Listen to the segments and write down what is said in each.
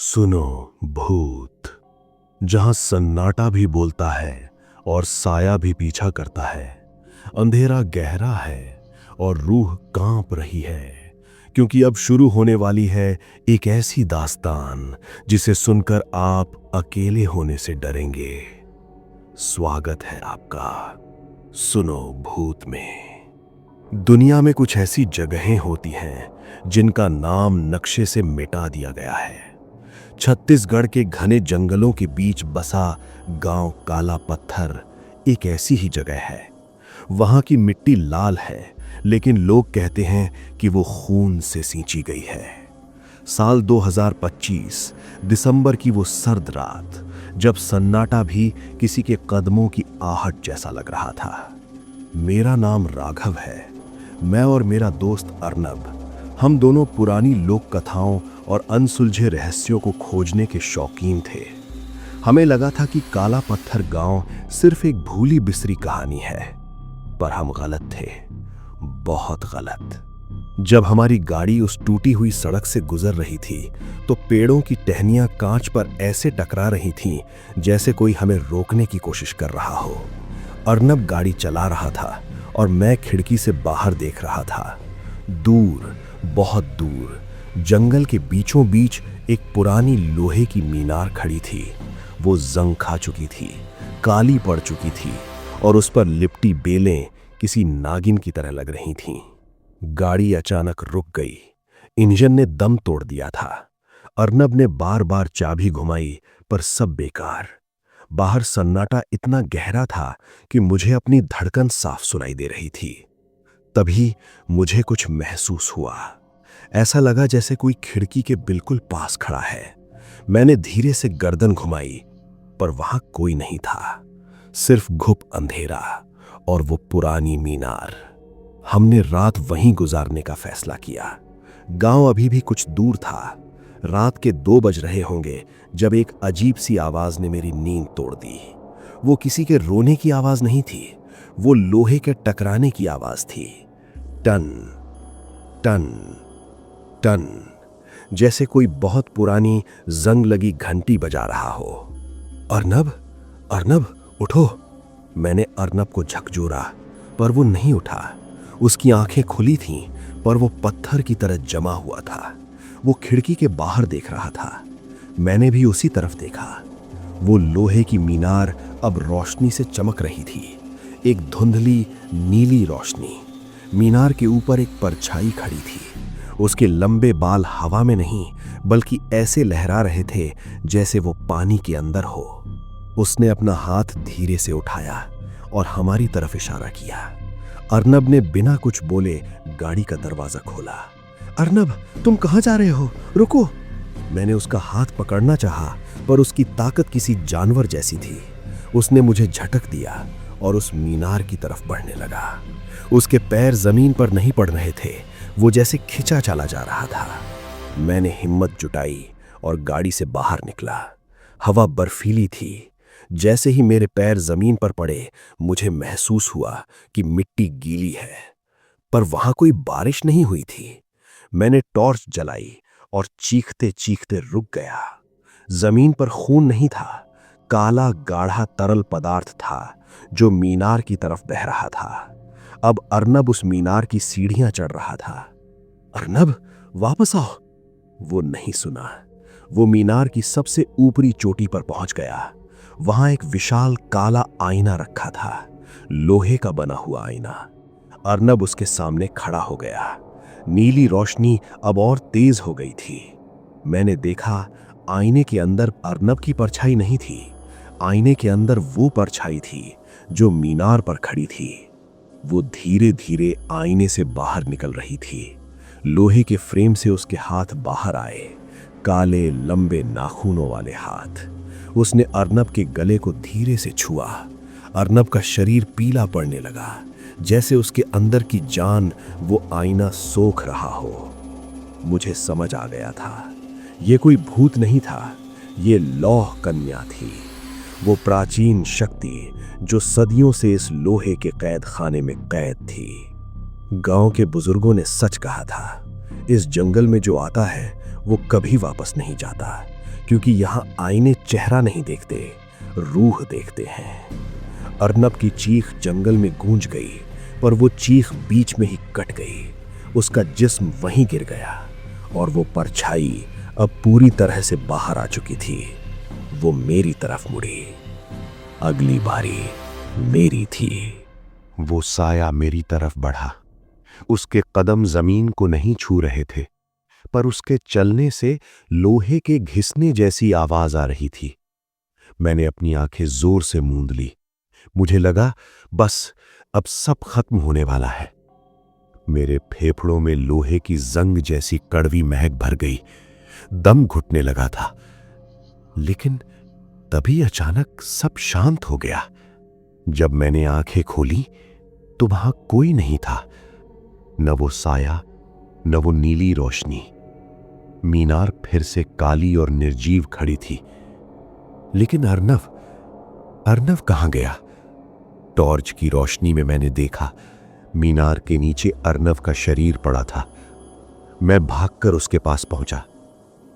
सुनो भूत। जहां सन्नाटा भी बोलता है और साया भी पीछा करता है। अंधेरा गहरा है और रूह कांप रही है, क्योंकि अब शुरू होने वाली है एक ऐसी दास्तान जिसे सुनकर आप अकेले होने से डरेंगे। स्वागत है आपका सुनो भूत में। दुनिया में कुछ ऐसी जगहें होती हैं जिनका नाम नक्शे से मिटा दिया गया है। छत्तीसगढ़ के घने जंगलों के बीच बसा गांव काला पत्थर एक ऐसी ही जगह है। वहां की मिट्टी लाल है, लेकिन लोग कहते हैं कि वो खून से सींची गई है। साल 2025 दिसंबर की वो सर्द रात, जब सन्नाटा भी किसी के कदमों की आहट जैसा लग रहा था। मेरा नाम राघव है। मैं और मेरा दोस्त अर्नब, हम दोनों पुरानी लोक कथाओं और अनसुलझे रहस्यों को खोजने के शौकीन थे। हमें लगा था कि काला पत्थर गांव सिर्फ एक भूली बिसरी कहानी है, पर हम गलत थे, बहुत गलत। जब हमारी गाड़ी उस टूटी हुई सड़क से गुजर रही थी, तो पेड़ों की टहनियां कांच पर ऐसे टकरा रही थीं जैसे कोई हमें रोकने की कोशिश कर रहा हो। अर्नब गाड़ी चला रहा था और मैं खिड़की से बाहर देख रहा था। दूर, बहुत दूर, जंगल के बीचों बीच एक पुरानी लोहे की मीनार खड़ी थी। वो जंग खा चुकी थी, काली पड़ चुकी थी और उस पर लिपटी बेलें किसी नागिन की तरह लग रही थीं। गाड़ी अचानक रुक गई। इंजन ने दम तोड़ दिया था। अर्नब ने बार बार चाबी घुमाई, पर सब बेकार। बाहर सन्नाटा इतना गहरा था कि मुझे अपनी धड़कन साफ सुनाई दे रही थी। तभी मुझे कुछ महसूस हुआ। ऐसा लगा जैसे कोई खिड़की के बिल्कुल पास खड़ा है। मैंने धीरे से गर्दन घुमाई, पर वहां कोई नहीं था, सिर्फ घुप अंधेरा और वो पुरानी मीनार। हमने रात वहीं गुजारने का फैसला किया। गांव अभी भी कुछ दूर था। रात के 2 बज रहे होंगे जब एक अजीब सी आवाज ने मेरी नींद तोड़ दी। वो किसी के रोने की आवाज नहीं थी, वो लोहे के टकराने की आवाज थी। टन टन टन, जैसे कोई बहुत पुरानी जंग लगी घंटी बजा रहा हो। अर्नब, अर्नब उठो। मैंने अर्नब को झकझोरा, पर वो नहीं उठा। उसकी आंखें खुली थीं, पर वो पत्थर की तरह जमा हुआ था। वो खिड़की के बाहर देख रहा था। मैंने भी उसी तरफ देखा। वो लोहे की मीनार अब रोशनी से चमक रही थी, एक धुंधली नीली रोशनी। मीनार के ऊपर एक परछाई खड़ी थी। उसके लंबे बाल हवा में नहीं, बल्कि ऐसे लहरा रहे थे जैसे वो पानी के अंदर हो। उसने अपना हाथ धीरे से उठाया और हमारी तरफ इशारा किया। अर्नब ने बिना कुछ बोले गाड़ी का दरवाजा खोला। अर्नब, तुम कहां जा रहे हो? रुको। मैंने उसका हाथ पकड़ना चाहा, पर उसकी ताकत किसी जानवर जैसी थी। उसने मुझे झटक दिया और उस मीनार की तरफ बढ़ने लगा। उसके पैर जमीन पर नहीं पड़ रहे थे, वो जैसे खिंचा चला जा रहा था। मैंने हिम्मत जुटाई और गाड़ी से बाहर निकला। हवा बर्फीली थी। जैसे ही मेरे पैर जमीन पर पड़े, मुझे महसूस हुआ कि मिट्टी गीली है, पर वहां कोई बारिश नहीं हुई थी। मैंने टॉर्च जलाई और चीखते चीखते रुक गया। जमीन पर खून नहीं था, काला गाढ़ा तरल पदार्थ था जो मीनार की तरफ बह रहा था। अब अर्नब उस मीनार की सीढ़ियां चढ़ रहा था। अर्नब, वापस आओ। वो नहीं सुना। वो मीनार की सबसे ऊपरी चोटी पर पहुंच गया। वहां एक विशाल काला आईना रखा था, लोहे का बना हुआ आईना। अर्नब उसके सामने खड़ा हो गया। नीली रोशनी अब और तेज हो गई थी। मैंने देखा, आईने के अंदर अर्नब की परछाई नहीं थी। आईने के अंदर वो परछाई थी जो मीनार पर खड़ी थी। वो धीरे धीरे आईने से बाहर निकल रही थी। लोहे के फ्रेम से उसके हाथ बाहर आए, काले लंबे नाखूनों वाले हाथ। उसने अर्नब के गले को धीरे से छुआ। अर्नब का शरीर पीला पड़ने लगा, जैसे उसके अंदर की जान वो आईना सोख रहा हो। मुझे समझ आ गया था, ये कोई भूत नहीं था, ये लौह कन्या थी। वो प्राचीन शक्ति जो सदियों से इस लोहे के कैद खाने में कैद थी। गांव के बुजुर्गों ने सच कहा था, इस जंगल में जो आता है वो कभी वापस नहीं जाता, क्योंकि यहां आईने चेहरा नहीं देखते, रूह देखते हैं। अर्नब की चीख जंगल में गूंज गई, पर वो चीख बीच में ही कट गई। उसका जिस्म वहीं गिर गया और वो परछाई अब पूरी तरह से बाहर आ चुकी थी। वो मेरी तरफ मुड़ी। अगली बारी मेरी थी। वो साया मेरी तरफ बढ़ा। उसके कदम जमीन को नहीं छू रहे थे, पर उसके चलने से लोहे के घिसने जैसी आवाज आ रही थी। मैंने अपनी आंखें जोर से मूंद ली। मुझे लगा बस अब सब खत्म होने वाला है। मेरे फेफड़ों में लोहे की जंग जैसी कड़वी महक भर गई। दम घुटने लगा था। लेकिन तभी अचानक सब शांत हो गया। जब मैंने आंखें खोली तो वहां कोई नहीं था। न वो साया, न वो नीली रोशनी। मीनार फिर से काली और निर्जीव खड़ी थी। लेकिन अर्नव कहां गया? टॉर्च की रोशनी में मैंने देखा, मीनार के नीचे अर्नव का शरीर पड़ा था। मैं भागकर उसके पास पहुंचा।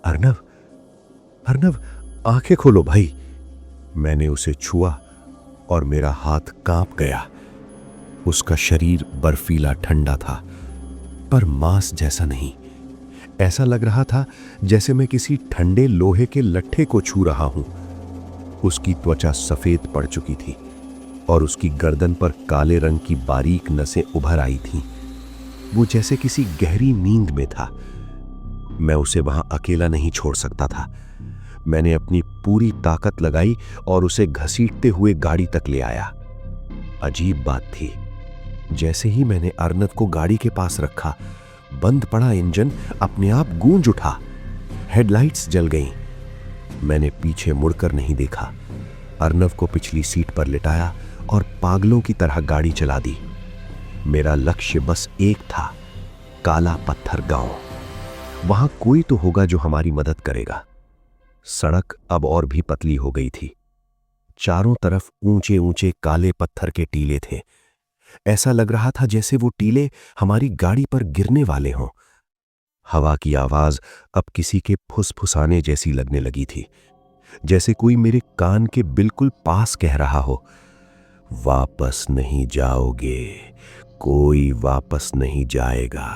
अर्नव, आंखें खोलो भाई। मैंने उसे छुआ और मेरा हाथ कांप गया। उसका शरीर बर्फीला ठंडा था, पर मांस जैसा नहीं। ऐसा लग रहा था जैसे मैं किसी ठंडे लोहे के लट्ठे को छू रहा हूं। उसकी त्वचा सफेद पड़ चुकी थी और उसकी गर्दन पर काले रंग की बारीक नसें उभर आई थीं। वो जैसे किसी गहरी नींद में था। मैं उसे वहां अकेला नहीं छोड़ सकता था। मैंने अपनी पूरी ताकत लगाई और उसे घसीटते हुए गाड़ी तक ले आया। अजीब बात थी, जैसे ही मैंने अर्नव को गाड़ी के पास रखा, बंद पड़ा इंजन अपने आप गूंज उठा। हेडलाइट्स जल गईं। मैंने पीछे मुड़कर नहीं देखा। अर्नव को पिछली सीट पर लिटाया और पागलों की तरह गाड़ी चला दी। मेरा लक्ष्य बस एक था, काला पत्थर गांव। वहां कोई तो होगा जो हमारी मदद करेगा। सड़क अब और भी पतली हो गई थी। चारों तरफ ऊंचे ऊंचे काले पत्थर के टीले थे। ऐसा लग रहा था जैसे वो टीले हमारी गाड़ी पर गिरने वाले हों। हवा की आवाज अब किसी के फुसफुसाने जैसी लगने लगी थी, जैसे कोई मेरे कान के बिल्कुल पास कह रहा हो, वापस नहीं जाओगे, कोई वापस नहीं जाएगा।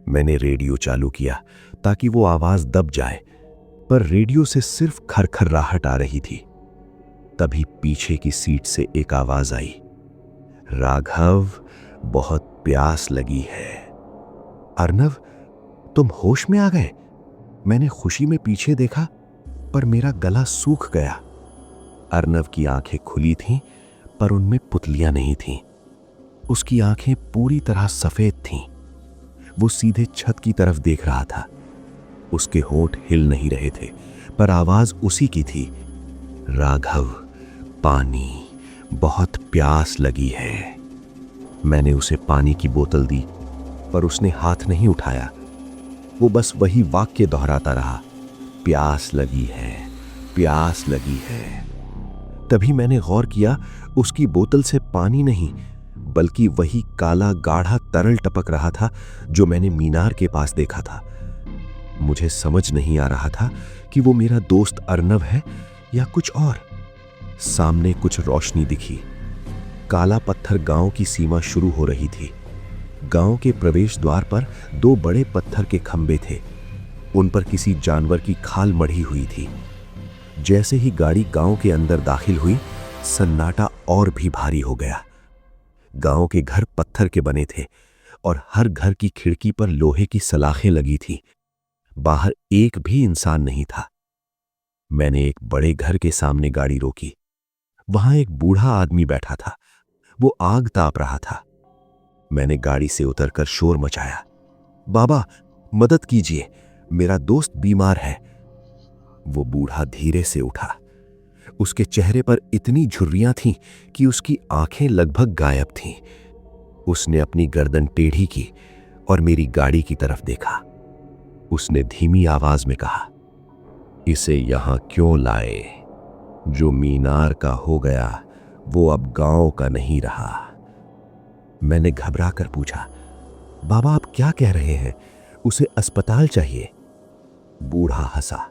मैंने रेडियो चालू किया ताकि वो आवाज दब जाए, पर रेडियो से सिर्फ खरखराहट आ रही थी। तभी पीछे की सीट से एक आवाज आई, राघव, बहुत प्यास लगी है। अर्नव, तुम होश में आ गए? मैंने खुशी में पीछे देखा, पर मेरा गला सूख गया। अर्नव की आंखें खुली थीं, पर उनमें पुतलियां नहीं थीं। उसकी आंखें पूरी तरह सफेद थीं। वो सीधे छत की तरफ देख रहा था। उसके होंठ हिल नहीं रहे थे, पर आवाज उसी की थी, राघव, पानी, बहुत प्यास लगी है। मैंने उसे पानी की बोतल दी, पर उसने हाथ नहीं उठाया। वो बस वही वाक्य दोहराता रहा, प्यास लगी है, प्यास लगी है। तभी मैंने गौर किया, उसकी बोतल से पानी नहीं, बल्कि वही काला गाढ़ा तरल टपक रहा था जो मैंने मीनार के पास देखा था। मुझे समझ नहीं आ रहा था कि वो मेरा दोस्त अर्नव है या कुछ और। सामने कुछ रोशनी दिखी। काला पत्थर गांव की सीमा शुरू हो रही थी। गांव के प्रवेश द्वार पर दो बड़े पत्थर के खंबे थे। उन पर किसी जानवर की खाल मढ़ी हुई थी। जैसे ही गाड़ी गांव के अंदर दाखिल हुई, सन्नाटा और भी भारी हो गया। गांव के घर पत्थर के बने थे और हर घर की खिड़की पर लोहे की सलाखें लगी थी। बाहर एक भी इंसान नहीं था। मैंने एक बड़े घर के सामने गाड़ी रोकी। वहां एक बूढ़ा आदमी बैठा था। वो आग ताप रहा था। मैंने गाड़ी से उतरकर शोर मचाया, बाबा, मदद कीजिए, मेरा दोस्त बीमार है। वो बूढ़ा धीरे से उठा। उसके चेहरे पर इतनी झुर्रियां थीं कि उसकी आंखें लगभग गायब थीं। उसने अपनी गर्दन टेढ़ी की और मेरी गाड़ी की तरफ देखा। उसने धीमी आवाज में कहा, इसे यहां क्यों लाए? जो मीनार का हो गया वो अब गांव का नहीं रहा। मैंने घबरा कर पूछा, बाबा आप क्या कह रहे हैं? उसे अस्पताल चाहिए। बूढ़ा हंसा।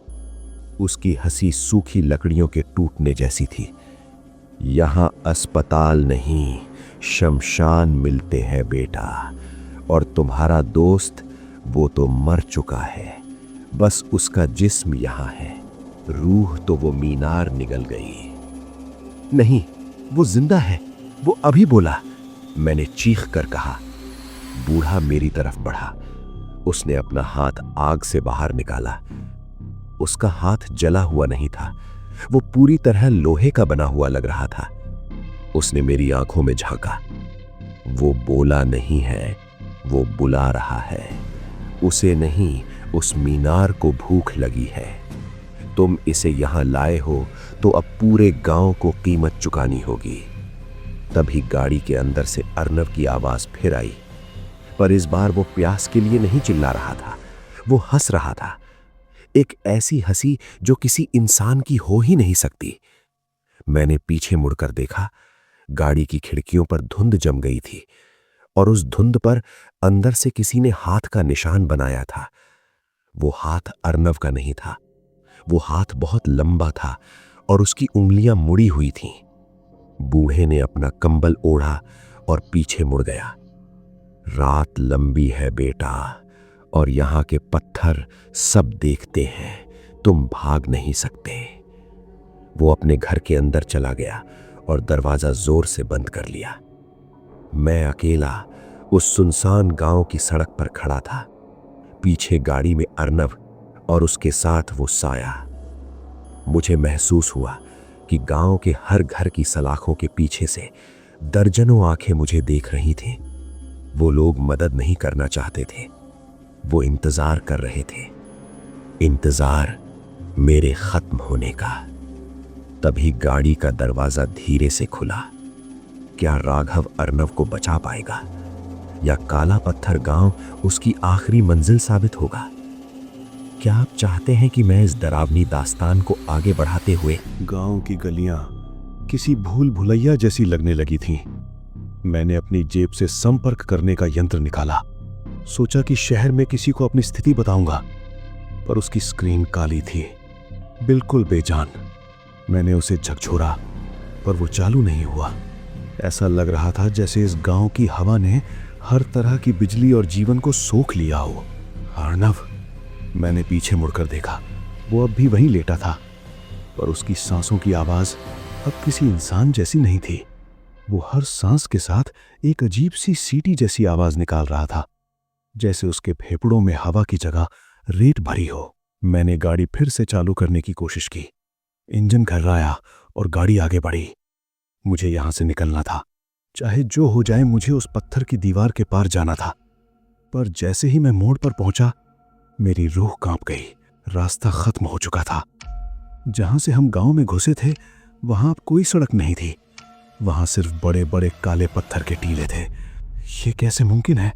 उसकी हंसी सूखी लकड़ियों के टूटने जैसी थी। यहां अस्पताल नहीं, शमशान मिलते हैं बेटा, और तुम्हारा दोस्त वो तो मर चुका है, बस उसका जिस्म यहां है, रूह तो वो मीनार निगल गई। नहीं, वो जिंदा है, वो अभी बोला, मैंने चीख कर कहा। बूढ़ा मेरी तरफ बढ़ा। उसने अपना हाथ आग से बाहर निकाला। उसका हाथ जला हुआ नहीं था, वो पूरी तरह लोहे का बना हुआ लग रहा था। उसने मेरी आंखों में झांका। वो बोला नहीं है, वो बुला रहा है। उसे नहीं, उस मीनार को भूख लगी है। तुम इसे यहां लाए हो तो अब पूरे गांव को कीमत चुकानी होगी। तभी गाड़ी के अंदर से अर्नव की आवाज फिर आई, पर इस बार वो प्यास के लिए नहीं चिल्ला रहा था, वो हंस रहा था। एक ऐसी हंसी जो किसी इंसान की हो ही नहीं सकती। मैंने पीछे मुड़कर देखा। गाड़ी की खिड़कियों पर धुंध जम गई थी और उस धुंध पर अंदर से किसी ने हाथ का निशान बनाया था। वो हाथ अर्नव का नहीं था। वो हाथ बहुत लंबा था और उसकी उंगलियां मुड़ी हुई थीं। बूढ़े ने अपना कंबल ओढ़ा और पीछे मुड़ गया। रात लंबी है बेटा, और यहां के पत्थर सब देखते हैं, तुम भाग नहीं सकते। वो अपने घर के अंदर चला गया और दरवाजा जोर से बंद कर लिया। मैं अकेला उस सुनसान गांव की सड़क पर खड़ा था। पीछे गाड़ी में अर्नव और उसके साथ वो साया। मुझे महसूस हुआ कि गांव के हर घर की सलाखों के पीछे से दर्जनों आंखें मुझे देख रही थीं। वो लोग मदद नहीं करना चाहते थे, वो इंतजार कर रहे थे, इंतजार मेरे खत्म होने का। तभी गाड़ी का दरवाजा धीरे से खुला। क्या राघव अर्नव को बचा पाएगा, या काला पत्थर गांव उसकी आखिरी मंजिल साबित होगा? क्या आप चाहते हैं कि मैं इस डरावनी दास्तान को आगे बढ़ाते हुए? गांव की गलियां किसी भूल भुलैया जैसी लगने लगी थीं। मैंने अपनी जेब से संपर्क करने का यंत्र निकाला। सोचा कि शहर में किसी को अपनी स्थिति बताऊंगा, पर उसकी स्क्रीन काली थी, बिल्कुल बेजान। मैंने उसे झकझोरा, पर वो चालू नहीं हुआ। ऐसा लग रहा था जैसे इस गांव की हवा ने हर तरह की बिजली और जीवन को सोख लिया हो। अर्नव, मैंने पीछे मुड़कर देखा। वो अब भी वहीं लेटा था, पर उसकी सांसों की आवाज अब किसी इंसान जैसी नहीं थी। वो हर सांस के साथ एक अजीब सी सीटी जैसी आवाज निकाल रहा था, जैसे उसके फेफड़ों में हवा की जगह रेत भरी हो। मैंने गाड़ी फिर से चालू करने की कोशिश की। इंजन घर्राया और गाड़ी आगे बढ़ी। मुझे यहां से निकलना था, चाहे जो हो जाए। मुझे उस पत्थर की दीवार के पार जाना था। पर जैसे ही मैं मोड़ पर पहुंचा, मेरी रूह कांप गई। रास्ता खत्म हो चुका था। जहां से हम गांव में घुसे थे, वहां अब कोई सड़क नहीं थी। वहां सिर्फ बड़े बड़े काले पत्थर के टीले थे। ये कैसे मुमकिन है?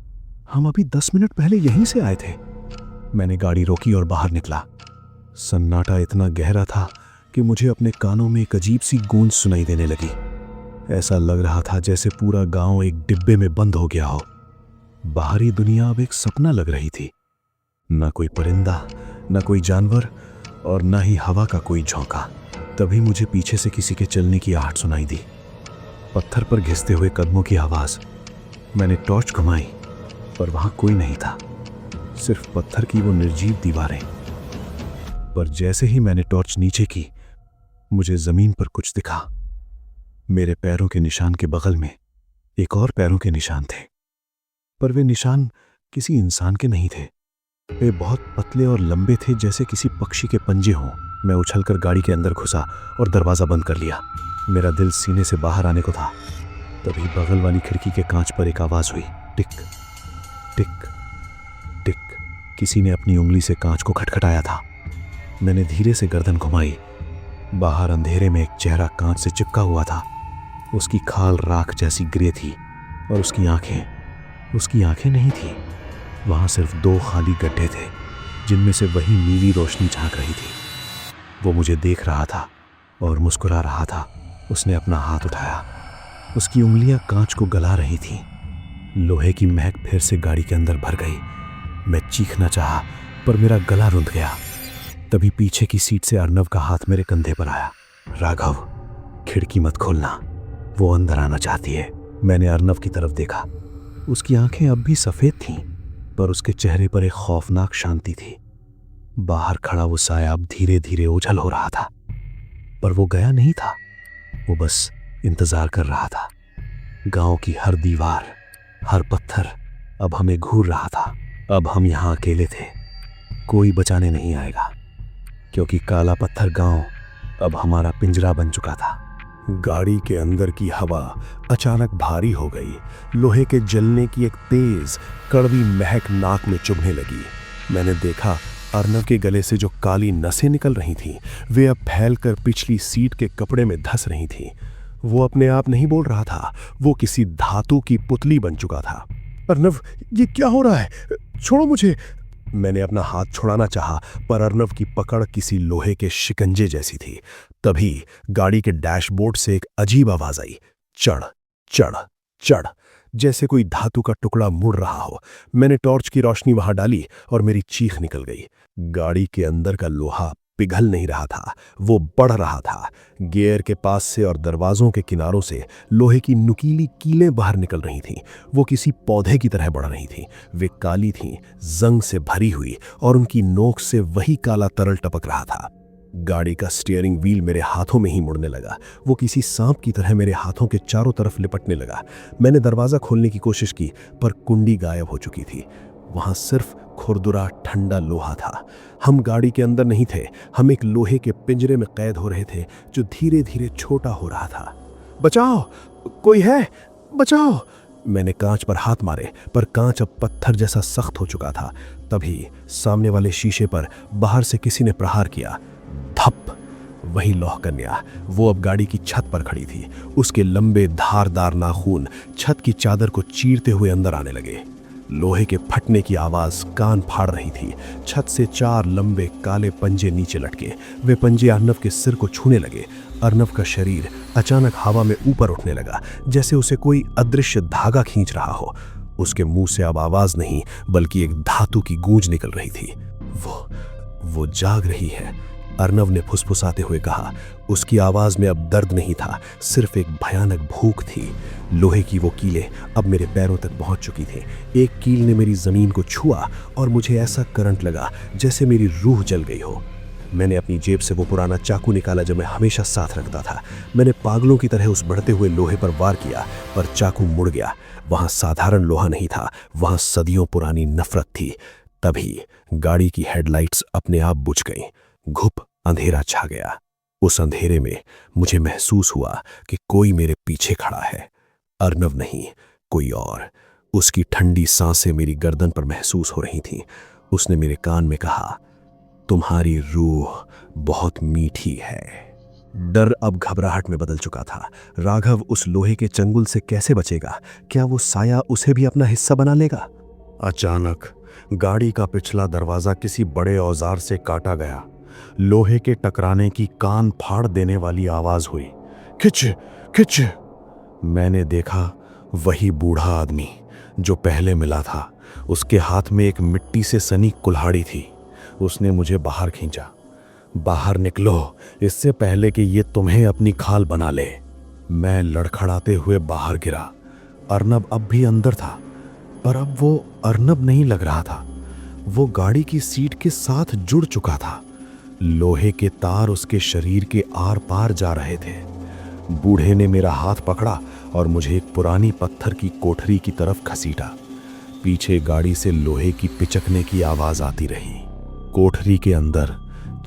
हम अभी 10 मिनट पहले यहीं से आए थे। मैंने गाड़ी रोकी और बाहर निकला। सन्नाटा इतना गहरा था कि मुझे अपने कानों में एक अजीब सी गूंज सुनाई देने लगी। ऐसा लग रहा था जैसे पूरा गांव एक डिब्बे में बंद हो गया हो। बाहरी दुनिया अब एक सपना लग रही थी। न कोई परिंदा, न कोई जानवर, और न ही हवा का कोई झोंका। तभी मुझे पीछे से किसी के चलने की आहट सुनाई दी। पत्थर पर घिसते हुए कदमों की आवाज। मैंने टॉर्च घुमाई, पर वहां कोई नहीं था, सिर्फ पत्थर की वो निर्जीव दीवारें। पर जैसे ही मैंने टॉर्च नीचे की, मुझे जमीन पर कुछ दिखा। मेरे पैरों के निशान के बगल में एक और पैरों के निशान थे, पर वे निशान किसी इंसान के नहीं थे। वे बहुत पतले और लंबे थे, जैसे किसी पक्षी के पंजे हों। मैं उछलकर गाड़ी के अंदर घुसा और दरवाजा बंद कर लिया। मेरा दिल सीने से बाहर आने को था। तभी बगल वाली खिड़की के कांच पर एक आवाज हुई, टिक टिक टिक। किसी ने अपनी उंगली से कांच को खटखटाया था। मैंने धीरे से गर्दन घुमाई। बाहर अंधेरे में एक चेहरा कांच से चिपका हुआ था। उसकी खाल राख जैसी ग्रे थी और उसकी आंखें नहीं थी। वहां सिर्फ 2 खाली गड्ढे थे, जिनमें से वही नीली रोशनी झांक रही थी। वो मुझे देख रहा था और मुस्कुरा रहा था। उसने अपना हाथ उठाया। उसकी उंगलियां कांच को गला रही थीं। लोहे की महक फिर से गाड़ी के अंदर भर गई। मैं चीखना चाहा, पर मेरा गला रुंध गया। तभी पीछे की सीट से अर्नव का हाथ मेरे कंधे पर आया। राघव, खिड़की मत खोलना, वो अंदर आना चाहती है। मैंने अर्नव की तरफ देखा। उसकी आंखें अब भी सफेद थीं, पर उसके चेहरे पर एक खौफनाक शांति थी। बाहर खड़ा वो साया अब धीरे धीरे ओझल हो रहा था, पर वो गया नहीं था। वो बस इंतजार कर रहा था। गांव की हर दीवार, हर पत्थर अब हमें घूर रहा था। अब हम यहां अकेले थे, कोई बचाने नहीं आएगा, क्योंकि काला पत्थर गांव अब हमारा पिंजरा बन चुका था। गाड़ी के अंदर की हवा अचानक भारी हो गई। लोहे के जलने की एक तेज कड़वी महक नाक में चुभने लगी। मैंने देखा अर्नव के गले से जो काली नसें निकल रही थीं, वे अब फैलकर पिछली सीट के कपड़े में धंस रही थीं। वो अपने आप नहीं बोल रहा था, वो किसी धातु की पुतली बन चुका था। अर्नव, ये क्या हो रहा है? छोड़ो मुझे। मैंने अपना हाथ छुड़ाना चाहा, पर अर्नव की पकड़ किसी लोहे के शिकंजे जैसी थी। तभी गाड़ी के डैशबोर्ड से एक अजीब आवाज आई, चढ़ चढ़ चढ़, जैसे कोई धातु का टुकड़ा मुड़ रहा हो। मैंने टॉर्च की रोशनी वहां डाली और मेरी चीख निकल गई। गाड़ी के अंदर का लोहा पिघल नहीं रहा था, वो बढ़ रहा था। गियर के पास से और दरवाजों के किनारों से लोहे की नुकीली कीलें बाहर निकल रही थीं। वो किसी पौधे की तरह बढ़ रही थीं। वे काली थीं, जंग से भरी हुई, और उनकी नोक से वही काला तरल टपक रहा था। गाड़ी का स्टीयरिंग व्हील मेरे हाथों में ही मुड़ने लगा। वो किसी सांप की तरह मेरे हाथों के चारों तरफ लिपटने लगा। मैंने दरवाजा खोलने की कोशिश की, पर कुंडी गायब हो चुकी थी। वहां सिर्फ खुरदुरा ठंडा लोहा था। हम गाड़ी के अंदर नहीं थे, हम एक लोहे के पिंजरे में कैद हो रहे थे, जो धीरे धीरे छोटा हो रहा था। बचाओ, कोई है, बचाओ। मैंने कांच पर हाथ मारे, पर कांच अब पत्थर जैसा सख्त हो चुका था। तभी सामने वाले शीशे पर बाहर से किसी ने प्रहार किया। धप! वही लौह कन्या, वो अब गाड़ी की छत पर खड़ी थी। उसके लंबे धारदार नाखून छत की चादर को चीरते हुए अंदर आने लगे। लोहे के फटने की आवाज कान फाड़ रही थी। छत से 4 लंबे काले पंजे नीचे लटके। वे पंजे अर्नव के सिर को छूने लगे। अर्नव का शरीर अचानक हवा में ऊपर उठने लगा, जैसे उसे कोई अदृश्य धागा खींच रहा हो। उसके मुंह से अब आवाज नहीं, बल्कि एक धातु की गूंज निकल रही थी। वो जाग रही है, अर्नव ने फुसफुसाते हुए कहा। उसकी आवाज में अब दर्द नहीं था, सिर्फ एक भयानक भूख थी। लोहे की वो कीलें अब मेरे पैरों तक पहुंच चुकी थी। एक कील ने मेरी जमीन को छुआ और मुझे ऐसा करंट लगा जैसे मेरी रूह जल गई हो। मैंने अपनी जेब से वो पुराना चाकू निकाला जो मैं हमेशा साथ रखता था। मैंने पागलों की तरह उस बढ़ते हुए लोहे पर वार किया, पर चाकू मुड़ गया। वहां साधारण लोहा नहीं था, वहां सदियों पुरानी नफरत थी। तभी गाड़ी की हेडलाइट्स अपने आप बुझ गईं। घुप अंधेरा छा गया। उस अंधेरे में मुझे महसूस हुआ कि कोई मेरे पीछे खड़ा है। अर्नव नहीं, कोई और। उसकी ठंडी सांसें मेरी गर्दन पर महसूस हो रही थीं। उसने मेरे कान में कहा, तुम्हारी रूह बहुत मीठी है। डर अब घबराहट में बदल चुका था। राघव उस लोहे के चंगुल से कैसे बचेगा? क्या वो साया उसे भी अपना हिस्सा बना लेगा? अचानक गाड़ी का पिछला दरवाजा किसी बड़े औजार से काटा गया। लोहे के टकराने की कान फाड़ देने वाली आवाज हुई। खिच खिच! मैंने देखा वही बूढ़ा आदमी जो पहले मिला था। उसके हाथ में एक मिट्टी से सनी कुल्हाड़ी थी। उसने मुझे बाहर खींचा। बाहर निकलो, इससे पहले कि ये तुम्हें अपनी खाल बना ले। मैं लड़खड़ाते हुए बाहर गिरा। अर्नब अब भी अंदर था, पर अब वो अर्नब नहीं लग रहा था। वो गाड़ी की सीट के साथ जुड़ चुका था। लोहे के तार उसके शरीर के आर पार जा रहे थे। बूढ़े ने मेरा हाथ पकड़ा और मुझे एक पुरानी पत्थर की कोठरी की तरफ घसीटा। पीछे गाड़ी से लोहे की पिचकने की आवाज आती रही। कोठरी के अंदर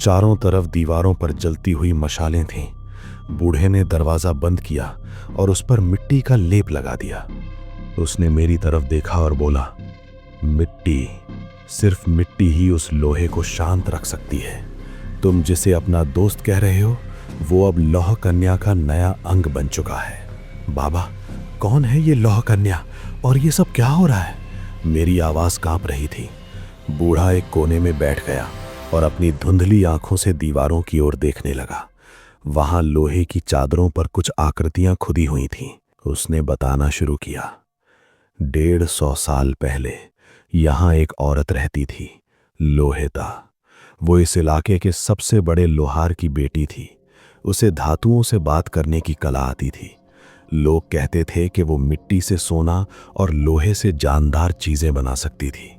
चारों तरफ दीवारों पर जलती हुई मशालें थीं। बूढ़े ने दरवाजा बंद किया और उस पर मिट्टी का लेप लगा दिया। उसने मेरी तरफ देखा और बोला, मिट्टी, सिर्फ मिट्टी ही उस लोहे को शांत रख सकती है। तुम जिसे अपना दोस्त कह रहे हो, वो अब लौह कन्या का नया अंग बन चुका है। बाबा, कौन है ये लौह कन्या और ये सब क्या हो रहा है? मेरी आवाज कांप रही थी। बूढ़ा एक कोने में बैठ गया और अपनी धुंधली आंखों से दीवारों की ओर देखने लगा। वहां लोहे की चादरों पर कुछ आकृतियां खुदी हुई थीं। उसने बताना शुरू किया, 150 साल पहले यहां एक औरत रहती थी, लोहेता। वो इस इलाके के सबसे बड़े लोहार की बेटी थी। उसे धातुओं से बात करने की कला आती थी। लोग कहते थे कि वो मिट्टी से सोना और लोहे से जानदार चीजें बना सकती थी।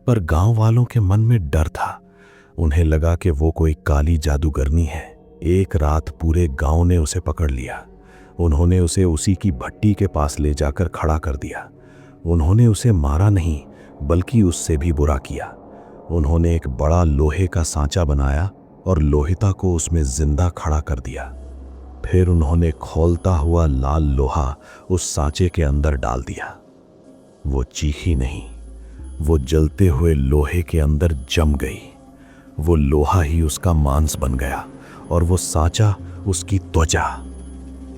पर गांव वालों के मन में डर था। उन्हें लगा कि वो कोई काली जादूगरनी है। एक रात पूरे गांव ने उसे पकड़ लिया। उन्होंने उसे उसी की भट्टी के पास ले जाकर खड़ा कर दिया। उन्होंने उसे मारा नहीं, बल्कि उससे भी बुरा किया। उन्होंने एक बड़ा लोहे का सांचा बनाया और लोहिता को उसमें जिंदा खड़ा कर दिया। फिर उन्होंने खौलता हुआ लाल लोहा उस सांचे के अंदर डाल दिया। वो चीखी नहीं, वो जलते हुए लोहे के अंदर जम गई। वो लोहा ही उसका मांस बन गया और वो सांचा उसकी त्वचा।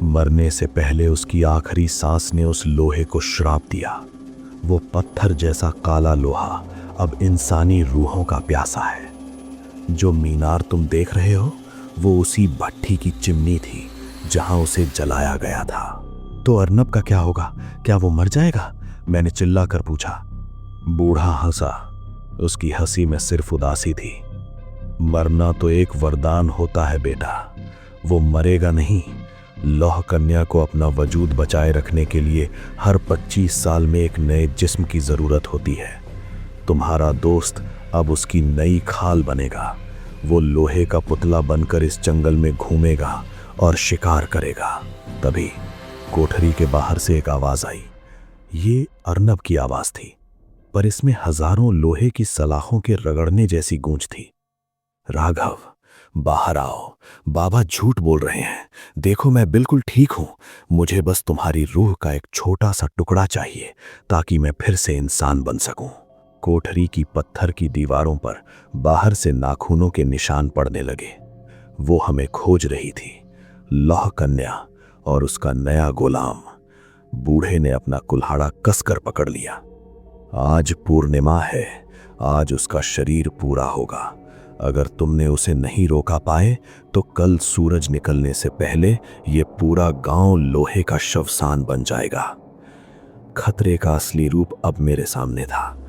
मरने से पहले उसकी आखिरी सांस ने उस लोहे को श्राप दिया। वो पत्थर जैसा काला लोहा अब इंसानी रूहों का प्यासा है। जो मीनार तुम देख रहे हो, वो उसी भट्टी की चिमनी थी जहां उसे जलाया गया था। तो अर्नब का क्या होगा? क्या वो मर जाएगा? मैंने चिल्लाकर पूछा। बूढ़ा हंसा। उसकी हंसी में सिर्फ उदासी थी। मरना तो एक वरदान होता है बेटा। वो मरेगा नहीं। लौह कन्या को अपना वजूद बचाए रखने के लिए हर 25 साल में एक नए जिस्म की जरूरत होती है। तुम्हारा दोस्त अब उसकी नई खाल बनेगा। वो लोहे का पुतला बनकर इस जंगल में घूमेगा और शिकार करेगा। तभी कोठरी के बाहर से एक आवाज आई। ये अर्नब की आवाज थी, पर इसमें हजारों लोहे की सलाखों के रगड़ने जैसी गूंज थी। राघव, बाहर आओ। बाबा झूठ बोल रहे हैं। देखो, मैं बिल्कुल ठीक हूं। मुझे बस तुम्हारी रूह का एक छोटा सा टुकड़ा चाहिए ताकि मैं फिर से इंसान बन सकूं। कोठरी की पत्थर की दीवारों पर बाहर से नाखूनों के निशान पड़ने लगे। वो हमें खोज रही थी, लौह कन्या और उसका नया गुलाम। बूढ़े ने अपना कुल्हाड़ा कसकर पकड़ लिया। आज पूर्णिमा है। आज उसका शरीर पूरा होगा। अगर तुमने उसे नहीं रोका पाए तो कल सूरज निकलने से पहले ये पूरा गांव लोहे का शवसान बन जाएगा। खतरे का असली रूप अब मेरे सामने था।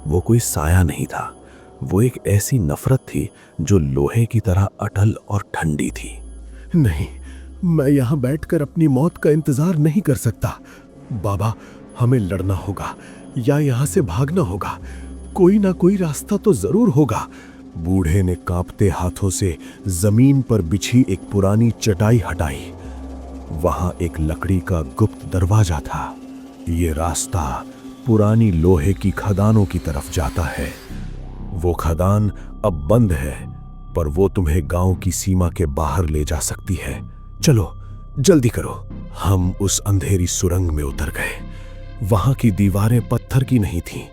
वो कोई साया नहीं था। वो एक ऐसी नफरत थी जो लोहे की तरह अटल और ठंडी थी। नहीं, मैं यहां बैठकर अपनी मौत का इंतजार नहीं कर सकता। बाबा, हमें लड़ना होगा या यहां से भागना होगा। कोई ना कोई रास्ता तो जरूर होगा। बूढ़े ने कांपते हाथों से जमीन पर बिछी एक पुरानी चटाई हटाई। वहां एक लकड़ी का गुप्त दरवाजा था। ये रास्ता पुरानी लोहे की खदानों की तरफ जाता है। वो खदान अब बंद है, पर वो तुम्हें गांव की सीमा के बाहर ले जा सकती है। चलो, जल्दी करो। हम उस अंधेरी सुरंग में उतर गए। वहां की दीवारें पत्थर की नहीं थीं।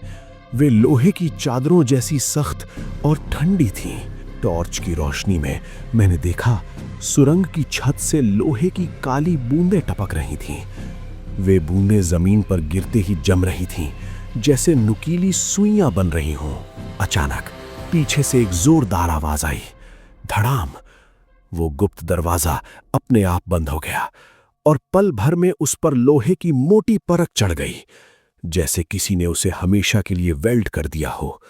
वे लोहे की चादरों जैसी सख्त और ठंडी थीं। टॉर्च की रोशनी में मैंने देखा सुरंग की छत से लोहे की काली बूंदें टपक रही थीं। वे बूंदें जमीन पर गिरते ही जम रही थीं, जैसे नुकीली सुइयां बन रही हों। अचानक पीछे से एक जोरदार आवाज आई। धड़ाम! वो गुप्त दरवाजा अपने आप बंद हो गया और पल भर में उस पर लोहे की मोटी परत चढ़ गई, जैसे किसी ने उसे हमेशा के लिए वेल्ड कर दिया हो।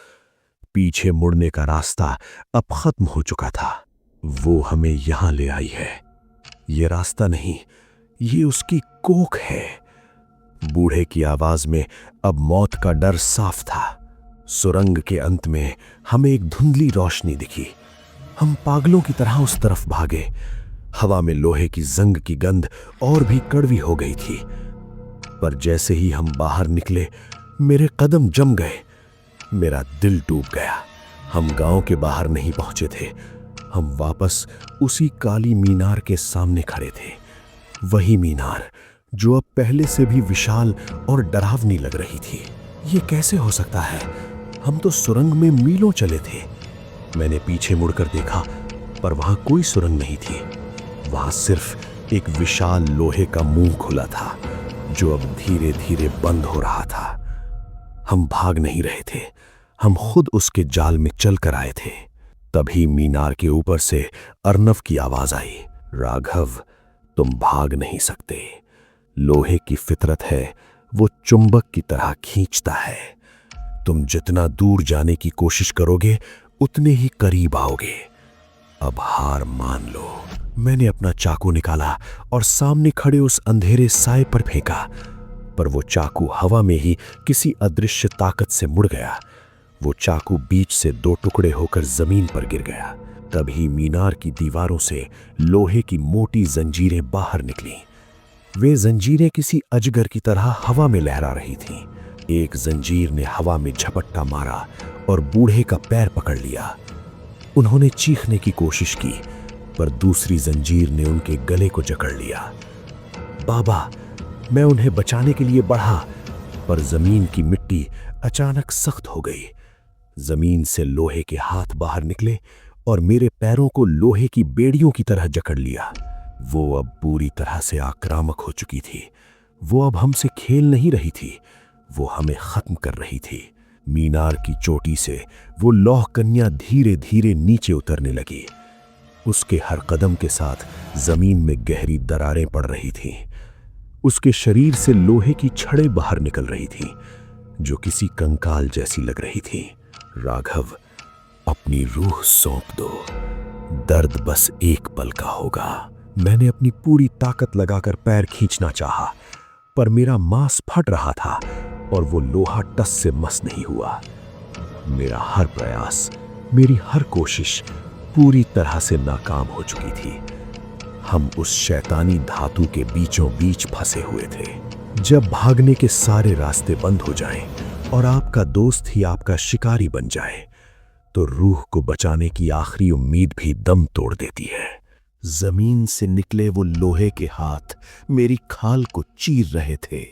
पीछे मुड़ने का रास्ता अब खत्म हो चुका था। वो हमें यहां ले आई है। ये रास्ता नहीं, ये उसकी कोख है। बूढ़े की आवाज में अब मौत का डर साफ था। सुरंग के अंत में हमें एक धुंधली रोशनी दिखी। हम पागलों की तरह उस तरफ भागे। हवा में लोहे की जंग की गंध और भी कड़वी हो गई थी। पर जैसे ही हम बाहर निकले, मेरे कदम जम गए। मेरा दिल डूब गया। हम गांव के बाहर नहीं पहुंचे थे। हम वापस उसी काली मीनार के सामने खड़े थे। वही मीनार जो अब पहले से भी विशाल और डरावनी लग रही थी। ये कैसे हो सकता है? हम तो सुरंग में मीलों चले थे। मैंने पीछे मुड़कर देखा, पर वहां कोई सुरंग नहीं थी। वहां सिर्फ एक विशाल लोहे का मुंह खुला था, जो अब धीरे धीरे बंद हो रहा था। हम भाग नहीं रहे थे, हम खुद उसके जाल में चल कर आए थे। तभी मीनार के ऊपर से अर्नव की आवाज आई। राघव, तुम भाग नहीं सकते। लोहे की फितरत है, वो चुंबक की तरह खींचता है। तुम जितना दूर जाने की कोशिश करोगे, उतने ही करीब आओगे। अब हार मान लो। मैंने अपना चाकू निकाला और सामने खड़े उस अंधेरे साए पर फेंका, पर वो चाकू हवा में ही किसी अदृश्य ताकत से मुड़ गया। वो चाकू बीच से दो टुकड़े होकर जमीन पर गिर गया। तभी मीनार की दीवारों से लोहे की मोटी जंजीरें बाहर निकली। वे जंजीरें किसी अजगर की तरह हवा में लहरा रही थीं। एक जंजीर ने हवा में झपट्टा मारा और बूढ़े का पैर पकड़ लिया। उन्होंने चीखने की कोशिश की, पर दूसरी जंजीर ने उनके गले को जकड़ लिया। बाबा, मैं उन्हें बचाने के लिए बढ़ा, पर जमीन की मिट्टी अचानक सख्त हो गई। जमीन से लोहे के हाथ बाहर निकले और मेरे पैरों को लोहे की बेड़ियों की तरह जकड़ लिया। वो अब पूरी तरह से आक्रामक हो चुकी थी। वो अब हमसे खेल नहीं रही थी, वो हमें खत्म कर रही थी। मीनार की चोटी से वो लौह कन्या धीरे धीरे नीचे उतरने लगी। उसके हर कदम के साथ जमीन में गहरी दरारें पड़ रही थीं। उसके शरीर से लोहे की छड़ें बाहर निकल रही थीं, जो किसी कंकाल जैसी लग रही थीं। राघव, अपनी रूह सौंप दो। दर्द बस एक पल का होगा। मैंने अपनी पूरी ताकत लगाकर पैर खींचना चाहा, पर मेरा मांस फट रहा था और वो लोहा टस से मस नहीं हुआ। मेरा हर प्रयास, मेरी हर कोशिश पूरी तरह से नाकाम हो चुकी थी। हम उस शैतानी धातु के बीचों बीच फंसे हुए थे। जब भागने के सारे रास्ते बंद हो जाएं और आपका दोस्त ही आपका शिकारी बन जाए, तो रूह को बचाने की आखिरी उम्मीद भी दम तोड़ देती है। जमीन से निकले वो लोहे के हाथ मेरी खाल को चीर रहे थे।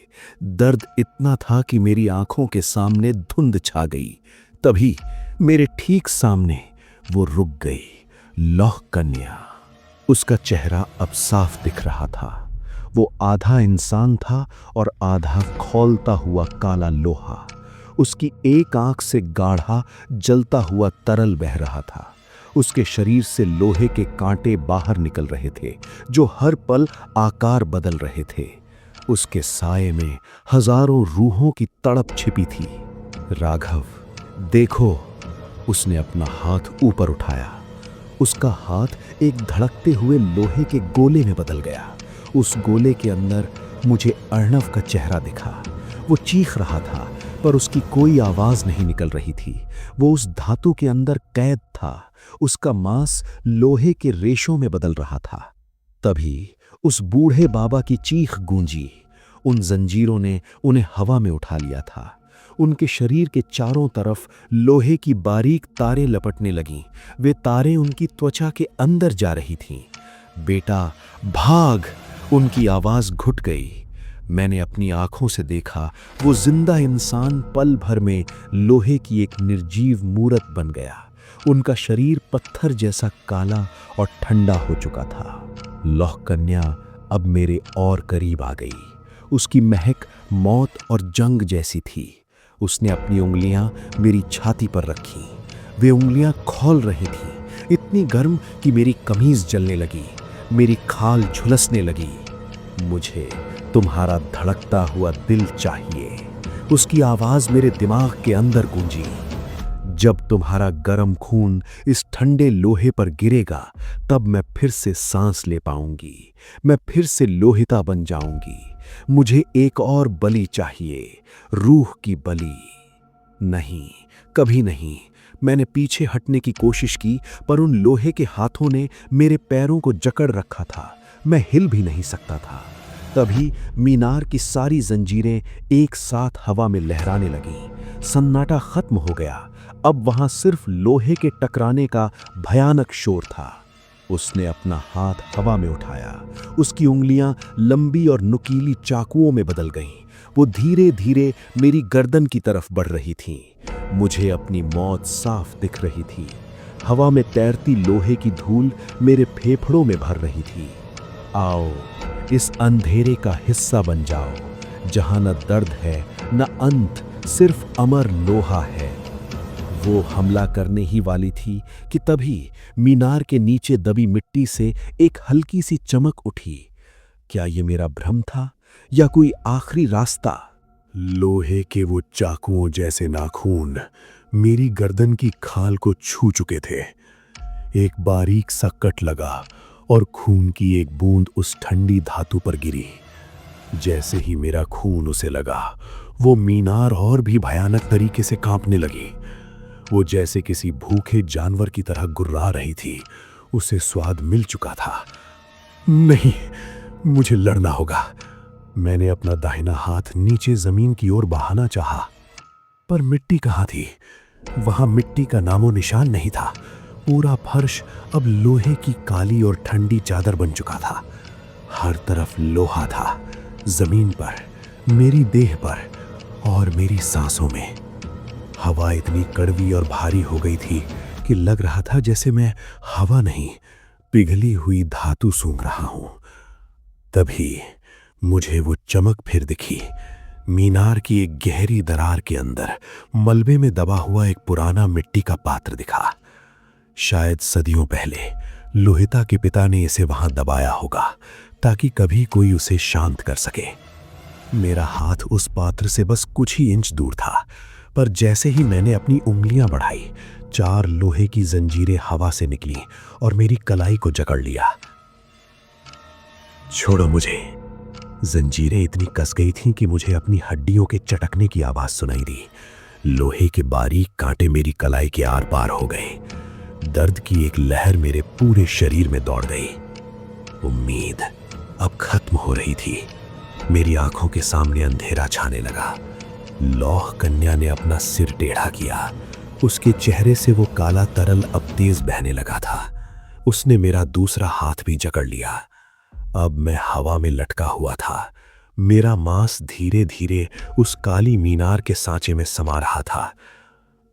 दर्द इतना था कि मेरी आंखों के सामने धुंध छा गई। तभी मेरे ठीक सामने वो रुक गई, लौह कन्या। उसका चेहरा अब साफ दिख रहा था। वो आधा इंसान था और आधा खौलता हुआ काला लोहा। उसकी एक आंख से गाढ़ा जलता हुआ तरल बह रहा था। उसके शरीर से लोहे के कांटे बाहर निकल रहे थे, जो हर पल आकार बदल रहे थे। उसके साए में हजारों रूहों की तड़प छिपी थी। राघव, देखो। उसने अपना हाथ ऊपर उठाया। उसका हाथ एक धड़कते हुए लोहे के गोले में बदल गया। उस गोले के अंदर मुझे अर्णव का चेहरा दिखा। वो चीख रहा था, पर उसकी कोई आवाज नहीं निकल रही थी। वो उस धातु के अंदर कैद था। उसका मांस लोहे के रेशों में बदल रहा था। तभी उस बूढ़े बाबा की चीख गूंजी। उन जंजीरों ने उन्हें हवा में उठा लिया था। उनके शरीर के चारों तरफ लोहे की बारीक तारें लपटने लगीं। वे तारें उनकी त्वचा के अंदर जा रही थीं। बेटा, भाग! उनकी आवाज घुट गई। मैंने अपनी आंखों से देखा, वो जिंदा इंसान पल भर में लोहे की एक निर्जीव मूरत बन गया। उनका शरीर पत्थर जैसा काला और ठंडा हो चुका था। लौह कन्या अब मेरे और करीब आ गई। उसकी महक मौत और जंग जैसी थी। उसने अपनी उंगलियां मेरी छाती पर रखी। वे उंगलियां खौल रही थीं, इतनी गर्म कि मेरी कमीज जलने लगी, मेरी खाल झुलसने लगी। मुझे तुम्हारा धड़कता हुआ दिल चाहिए। उसकी आवाज मेरे दिमाग के अंदर गूंजी। जब तुम्हारा गर्म खून इस ठंडे लोहे पर गिरेगा, तब मैं फिर से सांस ले पाऊंगी। मैं फिर से लोहिता बन जाऊंगी। मुझे एक और बलि चाहिए, रूह की बलि। नहीं, कभी नहीं। मैंने पीछे हटने की कोशिश की, पर उन लोहे के हाथों ने मेरे पैरों को जकड़ रखा था। मैं हिल भी नहीं सकता था। तभी मीनार की सारी जंजीरें एक साथ हवा में लहराने लगीं। सन्नाटा खत्म हो गया। अब वहां सिर्फ लोहे के टकराने का भयानक शोर था। उसने अपना हाथ हवा में उठाया। उसकी उंगलियां लंबी और नुकीली चाकुओं में बदल गईं। वो धीरे धीरे मेरी गर्दन की तरफ बढ़ रही थीं। मुझे अपनी मौत साफ दिख रही थी। हवा में तैरती लोहे की धूल मेरे फेफड़ों में भर रही थी। आओ, इस अंधेरे का हिस्सा बन जाओ, जहां न दर्द है न अंत, सिर्फ अमर लोहा है। वो हमला करने ही वाली थी कि तभी मीनार के नीचे दबी मिट्टी से एक हल्की सी चमक उठी। क्या ये मेरा भ्रम था या कोई आखिरी रास्ता? लोहे के वो चाकुओं जैसे नाखून मेरी गर्दन की खाल को छू चुके थे। एक बारीक सा कट लगा और खून की एक बूंद उस ठंडी धातु पर गिरी। जैसे ही मेरा खून उसे लगा, वो मीनार और भी भयानक तरीके से कांपने लगी। वो जैसे किसी भूखे जानवर की तरह गुर्रा रही थी। उसे स्वाद मिल चुका था। नहीं, मुझे लड़ना होगा। मैंने अपना दाहिना हाथ नीचे जमीन की ओर बहाना चाहा, पर मिट्टी कहाँ थी? वहां मिट्टी का नामो निशान नहीं था। पूरा फर्श अब लोहे की काली और ठंडी चादर बन चुका था। हर तरफ लोहा था, जमीन पर, मेरी देह पर और मेरी सांसों में। हवा इतनी कड़वी और भारी हो गई थी कि लग रहा था जैसे मैं हवा नहीं, पिघली हुई धातु सूंघ रहा हूं। तभी मुझे वो चमक फिर दिखी। मीनार की एक गहरी दरार के अंदर मलबे में दबा हुआ एक पुराना मिट्टी का पात्र दिखा। शायद सदियों पहले लोहिता के पिता ने इसे वहां दबाया होगा ताकि कभी कोई उसे शांत कर सके। मेरा हाथ उस पात्र से बस कुछ ही इंच दूर था, पर जैसे ही मैंने अपनी उंगलियां बढ़ाई, 4 लोहे की जंजीरें हवा से निकली और मेरी कलाई को जकड़ लिया। छोड़ो मुझे। जंजीरें इतनी कस गई थीं कि मुझे अपनी हड्डियों के चटकने की आवाज सुनाई दी। लोहे के बारीक कांटे मेरी कलाई के आर पार हो गए। दर्द की एक लहर मेरे पूरे शरीर में दौड़ गई। उम्मीद अब खत्म हो रही थी। मेरी आंखों के सामने अंधेरा छाने लगा। लौह कन्या ने अपना सिर टेढ़ा किया। उसके चेहरे से वो काला तरल अब तेज बहने लगा था। उसने मेरा दूसरा हाथ भी जकड़ लिया। अब मैं हवा में लटका हुआ था। मेरा मांस धीरे धीरे उस काली मीनार के सांचे में समा रहा था।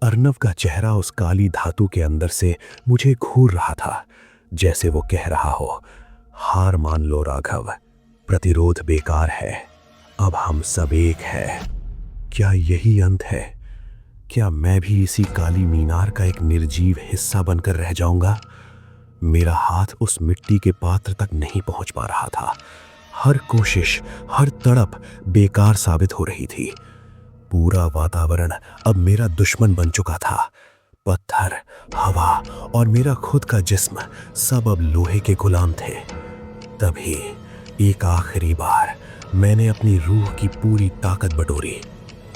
अर्नव का चेहरा उस काली धातु के अंदर से मुझे घूर रहा था, जैसे वो कह रहा हो, हार मान लो राघव, प्रतिरोध बेकार है, अब हम सब एक हैं। क्या यही अंत है? क्या मैं भी इसी काली मीनार का एक निर्जीव हिस्सा बनकर रह जाऊंगा? मेरा हाथ उस मिट्टी के पात्र तक नहीं पहुंच पा रहा था। हर कोशिश, हर तड़प बेकार साबित हो रही थी। पूरा वातावरण अब मेरा दुश्मन बन चुका था। पत्थर, हवा और मेरा खुद का जिस्म सब अब लोहे के गुलाम थे। तभी एक आखिरी बार मैंने अपनी रूह की पूरी ताकत बटोरी।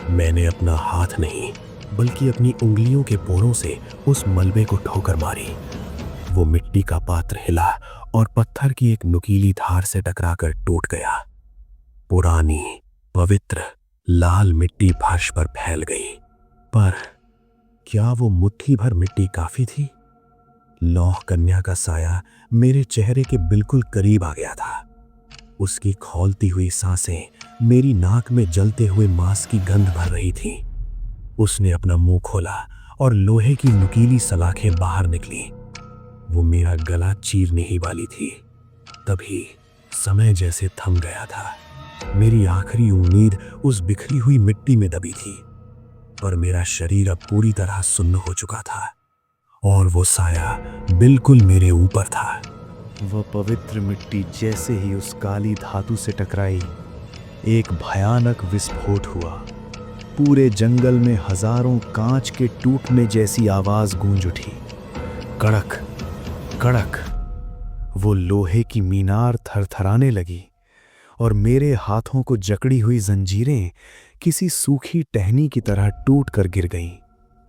मैंने अपना हाथ नहीं, बल्कि अपनी उंगलियों के पोरों से उस मलबे को ठोकर मारी। वो मिट्टी का पात्र हिला और पत्थर की एक नुकीली धार से टकराकर टूट गया। पुरानी, पवित्र, लाल मिट्टी फर्श पर फैल गई। पर क्या वो मुट्ठी भर मिट्टी काफी थी? लौह कन्या का साया मेरे चेहरे के बिल्कुल करीब आ गया था। उसकी खौलती हुई सांसें मेरी नाक में जलते हुए मांस की गंध भर रही थी। उसने अपना मुंह खोला और लोहे की नुकीली सलाखें बाहर निकली। वो मेरा गला चीरने ही वाली थी। तभी समय जैसे थम गया था। मेरी आखिरी उम्मीद उस बिखरी हुई मिट्टी में दबी थी, पर मेरा शरीर अब पूरी तरह सुन्न हो चुका था और वो साया बिल्कुल मेरे ऊपर था। वह पवित्र मिट्टी जैसे ही उस काली धातु से टकराई, एक भयानक विस्फोट हुआ। पूरे जंगल में हजारों कांच के टूटने जैसी आवाज गूंज उठी। कड़क कड़क, वो लोहे की मीनार थरथराने लगी और मेरे हाथों को जकड़ी हुई जंजीरें किसी सूखी टहनी की तरह टूट कर गिर गईं।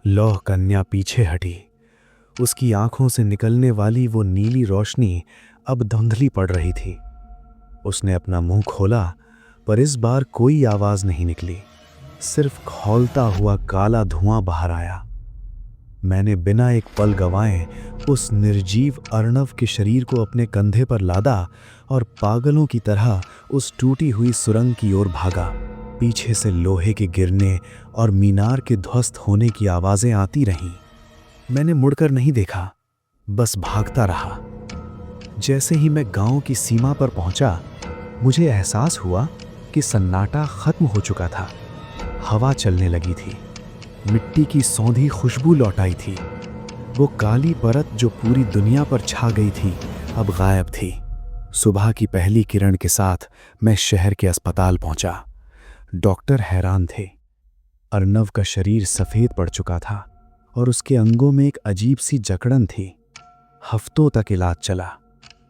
लौह कन्या पीछे हटी। उसकी आंखों से निकलने वाली वो नीली रोशनी अब धुंधली पड़ रही थी। उसने अपना मुंह खोला, पर इस बार कोई आवाज नहीं निकली। सिर्फ खौलता हुआ काला धुआं बाहर आया। मैंने बिना एक पल गंवाए उस निर्जीव अर्णव के शरीर को अपने कंधे पर लादा और पागलों की तरह उस टूटी हुई सुरंग की ओर भागा। पीछे से लोहे के गिरने और मीनार के ध्वस्त होने की आवाजें आती रहीं। मैंने मुड़कर नहीं देखा, बस भागता रहा। जैसे ही मैं गांव की सीमा पर पहुंचा, मुझे एहसास हुआ कि सन्नाटा खत्म हो चुका था। हवा चलने लगी थी। मिट्टी की सौंधी खुशबू लौट आई थी। वो काली परत जो पूरी दुनिया पर छा गई थी, अब गायब थी। सुबह की पहली किरण के साथ मैं शहर के अस्पताल पहुंचा। डॉक्टर हैरान थे। अर्नव का शरीर सफेद पड़ चुका था, और उसके अंगों में एक अजीब सी जकड़न थी। हफ्तों तक इलाज चला।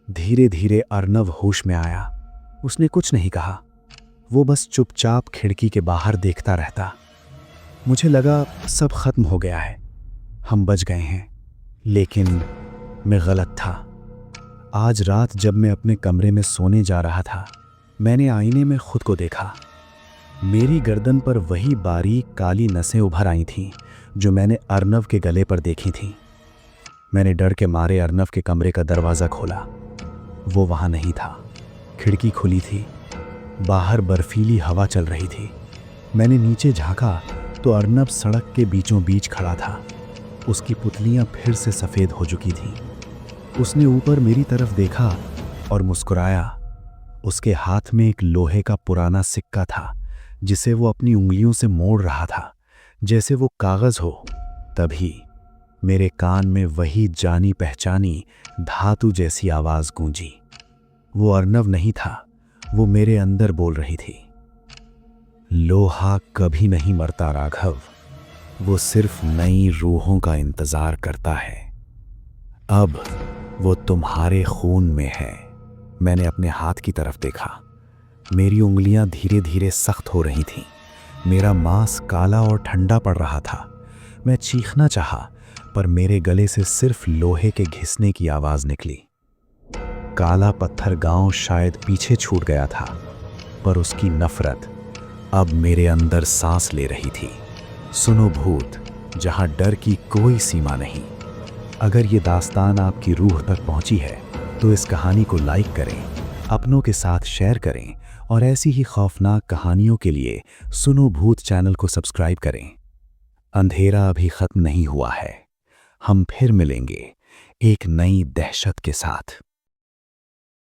धीरे धीरे अर्नव होश में आया। उसने कुछ नहीं कहा, वो बस चुपचाप खिड़की के बाहर देखता रहता। मुझे लगा सब खत्म हो गया है, हम बच गए हैं। लेकिन मैं गलत था। आज रात जब मैं अपने कमरे में सोने जा रहा था, मैंने आईने में खुद को देखा। मेरी गर्दन पर वही बारीक काली नसें उभर आई थीं जो मैंने अर्नव के गले पर देखी थीं। मैंने डर के मारे अर्नव के कमरे का दरवाज़ा खोला। वो वहाँ नहीं था। खिड़की खुली थी, बाहर बर्फीली हवा चल रही थी। मैंने नीचे झांका तो अर्नव सड़क के बीचों बीच खड़ा था। उसकी पुतलियां फिर से सफ़ेद हो चुकी थीं। उसने ऊपर मेरी तरफ देखा और मुस्कुराया। उसके हाथ में एक लोहे का पुराना सिक्का था जिसे वो अपनी उंगलियों से मोड़ रहा था जैसे वो कागज़ हो। तभी मेरे कान में वही जानी पहचानी धातु जैसी आवाज़ गूंजी। वो अर्नव नहीं था, वो मेरे अंदर बोल रही थी, लोहा कभी नहीं मरता राघव, वो सिर्फ नई रूहों का इंतज़ार करता है। अब वो तुम्हारे खून में है। मैंने अपने हाथ की तरफ देखा। मेरी उंगलियां धीरे धीरे सख्त हो रही थीं। मेरा मांस काला और ठंडा पड़ रहा था। मैं चीखना चाहा, पर मेरे गले से सिर्फ लोहे के घिसने की आवाज़ निकली। काला पत्थर गांव शायद पीछे छूट गया था, पर उसकी नफरत अब मेरे अंदर सांस ले रही थी। सुनो भूत, जहां डर की कोई सीमा नहीं। अगर ये दास्तान आपकी रूह तक पहुंची है तो इस कहानी को लाइक करें, अपनों के साथ शेयर करें और ऐसी ही खौफनाक कहानियों के लिए सुनो भूत चैनल को सब्सक्राइब करें। अंधेरा अभी खत्म नहीं हुआ है। हम फिर मिलेंगे एक नई दहशत के साथ।